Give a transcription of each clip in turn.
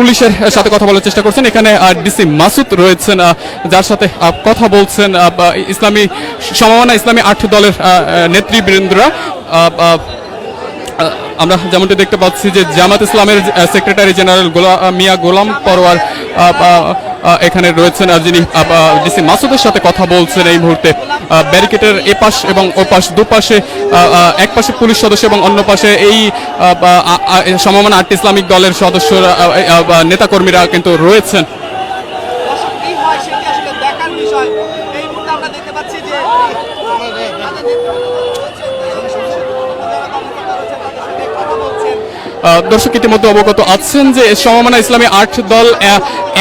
পুলিশের সাথে কথা বলার চেষ্টা করছেন। এখানে ডিসি মাসুদ রয়েছেন, যার সাথে কথা বলছেন ইসলামী সমমনা ইসলামী 8 দলের নেতৃবৃন্দরা। আমরা যেমনটি দেখতে পাচ্ছি যে জামাত ইসলামের সেক্রেটারি জেনারেল মিয়া গোলাম পরোয়ার এখানে রয়েছেন, আর যিনি ডিসি মাসুদের সাথে কথা বলছেন এই মুহূর্তে। ব্যারিকেডের এপাশ এবং ওপাশ দুপাশে, এক পাশে পুলিশ সদস্য এবং অন্য পাশে এই সমমনা 8 ইসলামিক দলের সদস্যরা নেতাকর্মীরা কিন্তু রয়েছেন। দর্শক ইতিমধ্যে অবগত আছেন যে সমমনা ইসলামী 8 দল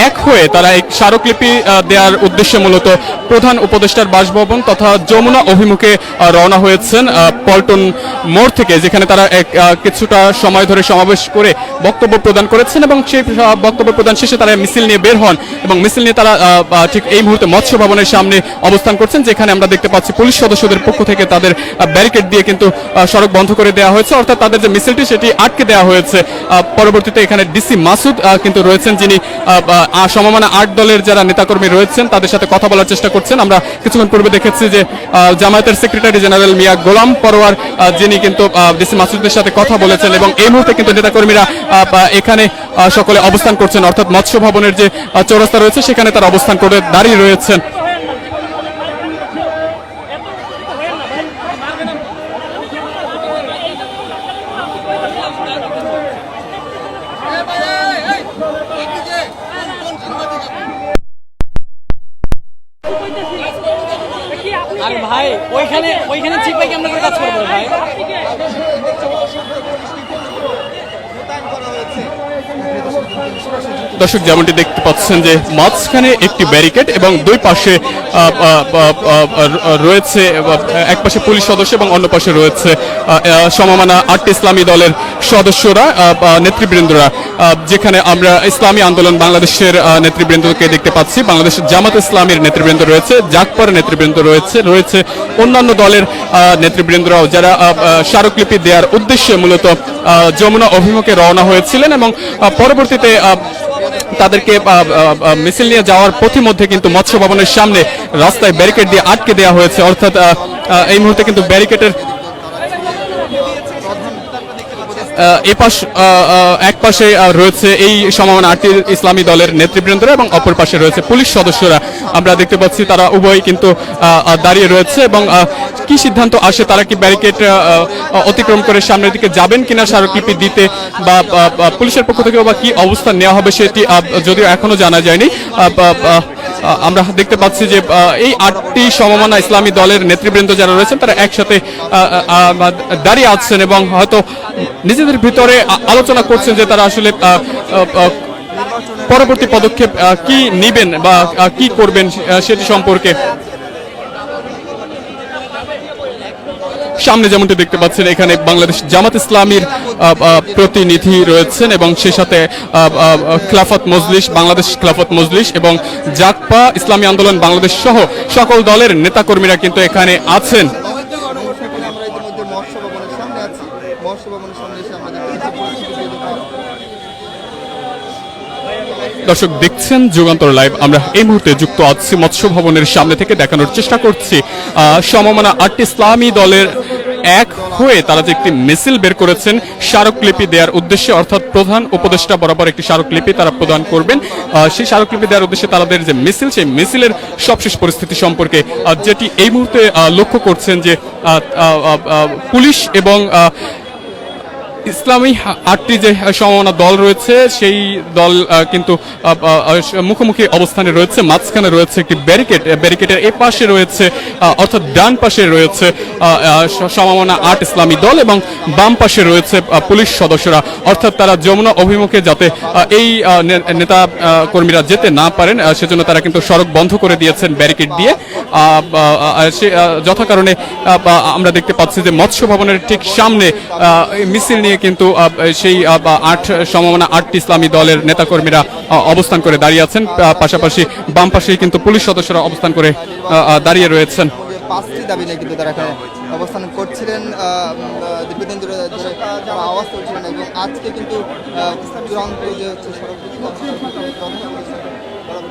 এক হয়ে তারা এক স্মারকলিপি দেওয়ার উদ্দেশ্যে মূলত প্রধান উপদেষ্টার বাসভবন তথা যমুনা অভিমুখে রওনা হয়েছেন পল্টন মোড় থেকে, যেখানে তারা কিছুটা সময় ধরে সমাবেশ করে বক্তব্য প্রদান করেছেন এবং সেই বক্তব্য প্রদান শেষে তারা মিছিল নিয়ে বের হন এবং মিছিল নিয়ে তারা ঠিক এই মুহূর্তে মৎস্য ভবনের সামনে অবস্থান করছেন, যেখানে আমরা দেখতে পাচ্ছি পুলিশ সদস্যদের পক্ষ থেকে তাদের ব্যারিকেড দিয়ে কিন্তু সড়ক বন্ধ করে দেওয়া হয়েছে, অর্থাৎ তাদের যে মিছিলটি সেটি আটকে দেওয়া হয়েছে। পরবর্তীতে এখানে ডিসি মাসুদ কিন্তু রয়েছেন, যিনি সমমনা 8 দলের যারা নেতাকর্মী রয়েছেন তাদের সাথে কথা বলার চেষ্টা করছেন। আমরা কিছুক্ষণ পূর্বে দেখেছি যে জামায়াতের সেক্রেটারি জেনারেল মিয়া গোলাম পরোয়ার যিনি কিন্তু ডিসি মাসুদের সাথে কথা বলেছেন এবং এই মুহূর্তে কিন্তু নেতাকর্মীরা এখানে সকলে অবস্থান করছেন, অর্থাৎ মৎস্য ভবনের যে চৌরাস্তা রয়েছে সেখানে তারা অবস্থান করে দাঁড়িয়ে রয়েছেন। আরে ভাই ওইখানে ঠিক ভাই কেমন করে কাজ করবো ভাই? দর্শক যেমনটি দেখতে পাচ্ছেন যে মাঝখানে একটি ব্যারিকেড এবং দুই পাশে রয়েছে, এক পাশে পুলিশ সদস্য এবং অন্য পাশে রয়েছে সমমনা 8 ইসলামী দলের সদস্যরা নেতৃবৃন্দরা, যেখানে আমরা ইসলামী আন্দোলন বাংলাদেশের নেতৃবৃন্দকে দেখতে পাচ্ছি, বাংলাদেশের জামাত ইসলামের নেতৃবৃন্দ রয়েছে, জাকপার নেতৃবৃন্দ রয়েছে অন্যান্য দলের নেতৃবৃন্দরাও, যারা স্মারকলিপি দেওয়ার উদ্দেশ্যে মূলত যমুনা অভিমুখে রওনা হয়েছিলেন এবং পরবর্তীতে তাদেরকে মিছিল নিয়ে যাওয়ার পথিমধ্যে কিন্তু মৎস্য ভবনের সামনে রাস্তায় ব্যারিকেড দিয়ে আটকে দেওয়া হয়েছে, অর্থাৎ এই মুহূর্তে কিন্তু ব্যারিকেডের এক পাশে রয়েছে এই সমমনা 8 ইসলামী দলের নেতৃবৃন্দরা এবং অপর পাশে রয়েছে পুলিশ সদস্যরা। আমরা দেখতে পাচ্ছি তারা উভয়ই কিন্তু দাঁড়িয়ে রয়েছে এবং কি সিদ্ধান্ত আসে, তারা কি ব্যারিকেড অতিক্রম করে সামনের দিকে যাবেন কিনা স্মারকলিপি দিতে বা পুলিশের পক্ষ থেকে বা কি অবস্থান নেওয়া হবে সেটি যদিও এখনো জানা যায়নি। আমরা দেখতে পাচ্ছি যে এই 8টি সমমনা ইসলামী দলের নেতৃবৃন্দ যারা রয়েছেন তারা একসাথে দাঁড়িয়ে আছেন এবং হয়তো নিজেদের ভিতরে আলোচনা করছেন যে তারা আসলে পরবর্তী পদক্ষেপ কি নেবেন বা কি করবেন সেটি সম্পর্কে। সামনে যেমনটি দেখতে পাচ্ছেন এখানে বাংলাদেশ জামাত ইসলামীর প্রতিনিধি রয়েছেন এবং সেই সাথে খিলাফত মজলিস, বাংলাদেশ খিলাফত মজলিস এবং জাকপা ইসলামী আন্দোলন বাংলাদেশ সহ সকল দলের নেতাকর্মীরা কিন্তু এখানে আছেন। দর্শক দেখছেন যুগান্তর লাইভ, আমরা এই মুহূর্তে যুক্ত আছি মৎস্য ভবনের সামনে থেকে, দেখানোর চেষ্টা করছি সমমনা 8 ইসলামী দলের এক হয়ে তারা যে একটি মিছিল বের করেছেন স্মারকলিপি দেওয়ার উদ্দেশ্যে, অর্থাৎ প্রধান উপদেষ্টা বরাবর একটি স্মারকলিপি তারা প্রদান করবেন। সেই স্মারকলিপি দেওয়ার উদ্দেশ্যে তাদের যে মিছিল, সেই মিছিলের সবশেষ পরিস্থিতি সম্পর্কে যেটি এই মুহূর্তে লক্ষ্য করছেন যে পুলিশ এবং ইসলামী 8টি যে সমমনা দল রয়েছে সেই দল কিন্তু মুখোমুখি অবস্থানে রয়েছে। মাঝখানে রয়েছে একটি ব্যারিকেডের এ পাশে রয়েছে অর্থাৎ ডান পাশে রয়েছে সমমনা 8 ইসলামী দল এবং বাম পাশে রয়েছে পুলিশ সদস্যরা, অর্থাৎ তারা যমুনা অভিমুখে যাতে এই নেতা কর্মীরা যেতে না পারেন সেজন্য তারা কিন্তু সড়ক বন্ধ করে দিয়েছেন ব্যারিকেড দিয়ে। যথা কারণে আমরা দেখতে পাচ্ছি যে মৎস্য ভবনের ঠিক সামনে মিছিল নিয়ে কিন্তু সেই সমমনা 8টি ইসলামী দলের নেতাকর্মীরা অবস্থান করে দাঁড়িয়ে আছেন, পাশাপাশি বাম পাশেই কিন্তু পুলিশ সদস্যরা অবস্থান করে দাঁড়িয়ে রয়েছেন। 5টি দাবি নিয়ে কিন্তু তারা অবস্থান করছিলেন, দীর্ঘদিন ধরে তারা আওয়াজ তুলছিলেন এবং আজকে কিন্তু চূড়ান্ত যে হচ্ছে সড়ক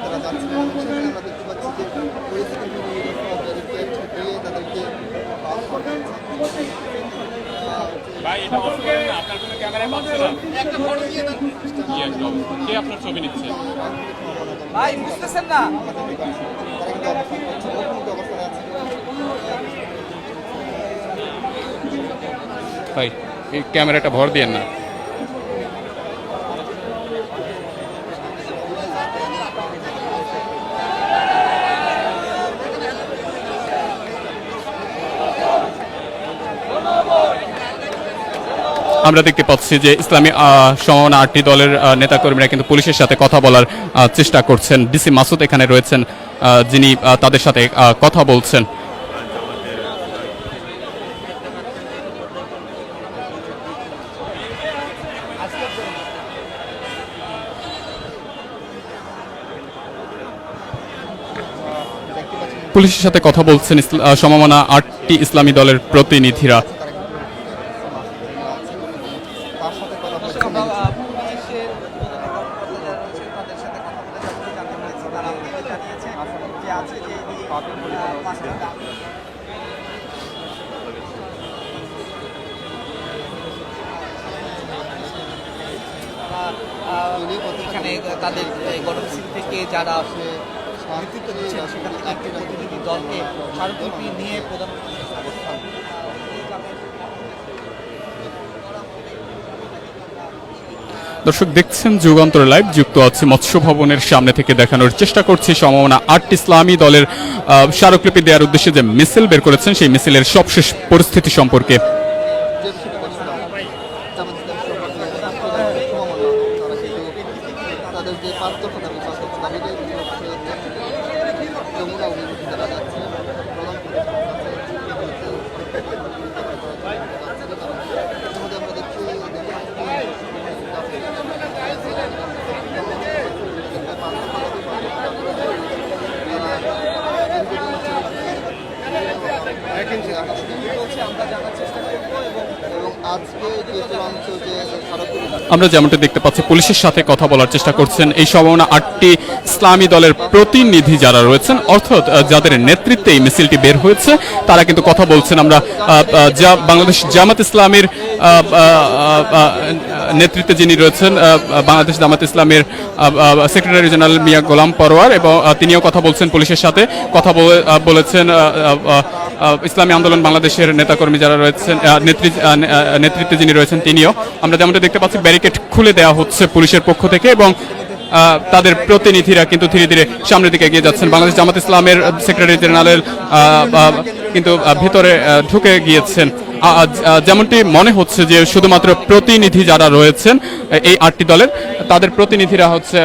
তারা যাচ্ছিলেন এবং সেখানে আমরা দেখতে পাচ্ছি যে পুলিশ কিন্তু ব্যারিকেড দিয়ে তাদেরকে ভাই এটা অফ করেন না, আপনার কোনো ক্যামেরায় পাচ্ছে না। একটা ফটো দিয়ে দেন। কি একটা কে আপনার ছবি নিচ্ছে? ভাই বুঝতেছেন না? ভাই এই ক্যামেরাটা ভর দিয়েন না। আমরা দেখতে পাচ্ছি যে ইসলামী সমমনা 8টি দলের নেতাকর্মীরা কিন্তু পুলিশের সাথে কথা বলার চেষ্টা করছেন। ডিসি মাসুদ এখানে রয়েছেন, যিনি তাদের সাথে কথা বলছেন। পুলিশের সাথে কথা বলছেন সমমনা 8টি ইসলামী দলের প্রতিনিধিরা। তার সাথে কথা বলছি পুলিশের তাদের সাথে কথা বলে জানতে পেরেছি তারা জানিয়েছে যে আছে যে পাঁচটা এখানে তাদের গণমিছিল থেকে যারা নেতৃত্ব দিচ্ছেন সেখান থেকে একটি প্রতিনিধি দলকে স্মারকলিপি নিয়ে প্রধানমন্ত্রীর অবস্থান। দর্শক দেখছেন যুগান্তর লাইভ, যুক্ত আছে মৎস্য ভবনের সামনে থেকে দেখানোর চেষ্টা করছি সমমনা 8টি ইসলামী দলের স্মারকলিপি দেওয়ার উদ্দেশ্যে যে মিছিল বের করেছেন সেই মিছিলের সবশেষ পরিস্থিতি সম্পর্কে। তাদের যে 5 দফা দাবি 5 দফা দাবিতে যমুনা অভিমুখে তারা যাচ্ছে আমরা দেখছি আমরা জানার চেষ্টা করবো এবং আজকে যে চূড়ান্ত যে সড়ক আমরা যেমনটা দেখতে পাচ্ছি পুলিশের সাথে কথা বলার চেষ্টা করছেন এই সমমনা 8টি ইসলামী দলের প্রতিনিধি যারা রয়েছেন, অর্থাৎ যাদের নেতৃত্বে এই মিছিলটি বের হয়েছে তারা কিন্তু কথা বলছেন। আমরা বাংলাদেশ জামাত ইসলামের নেতৃত্বে যিনি রয়েছেন বাংলাদেশ জামাত ইসলামের সেক্রেটারি জেনারেল মিয়া গোলাম পরোয়ার, এবং তিনিও কথা বলছেন পুলিশের সাথে কথা বলেছেন ইসলামী আন্দোলন বাংলাদেশের নেতাকর্মী যারা রয়েছেন, নেতৃত্বে যিনি রয়েছেন তিনিও। আমরা যেমনটা দেখতে পাচ্ছি ব্যারিকেড খুলে দেওয়া হচ্ছে পুলিশের পক্ষ থেকে এবং তাদের প্রতিনিধিরা কিন্তু ধীরে ধীরে সামনের দিকে এগিয়ে যাচ্ছেন। বাংলাদেশ জামাত ইসলামের সেক্রেটারি জেনারেল কিন্তু ভিতরে ঢুকে গিয়েছেন। যেমনটি মনে হচ্ছে যে শুধুমাত্র প্রতিনিধি যারা রয়েছেন এই 8টি দলের, তাদের প্রতিনিধিরা হচ্ছে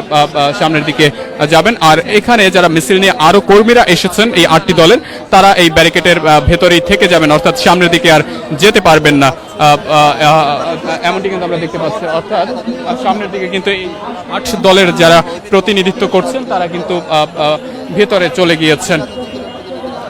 সামনের দিকে যাবেন। আর এখানে যারা মিছিল নিয়ে আরো কর্মীরা এসেছেন এই 8টি দলের, তারা এই ব্যারিকেডের ভেতরেই থেকে যাবেন, অর্থাৎ সামনের দিকে আর যেতে পারবেন না। এমনটি কিন্তু আমরা দেখতে পাচ্ছি, অর্থাৎ সামনের দিকে কিন্তু এই 8 দলের যারা প্রতিনিধিত্ব করছেন তারা কিন্তু ভেতরে চলে গিয়েছেন।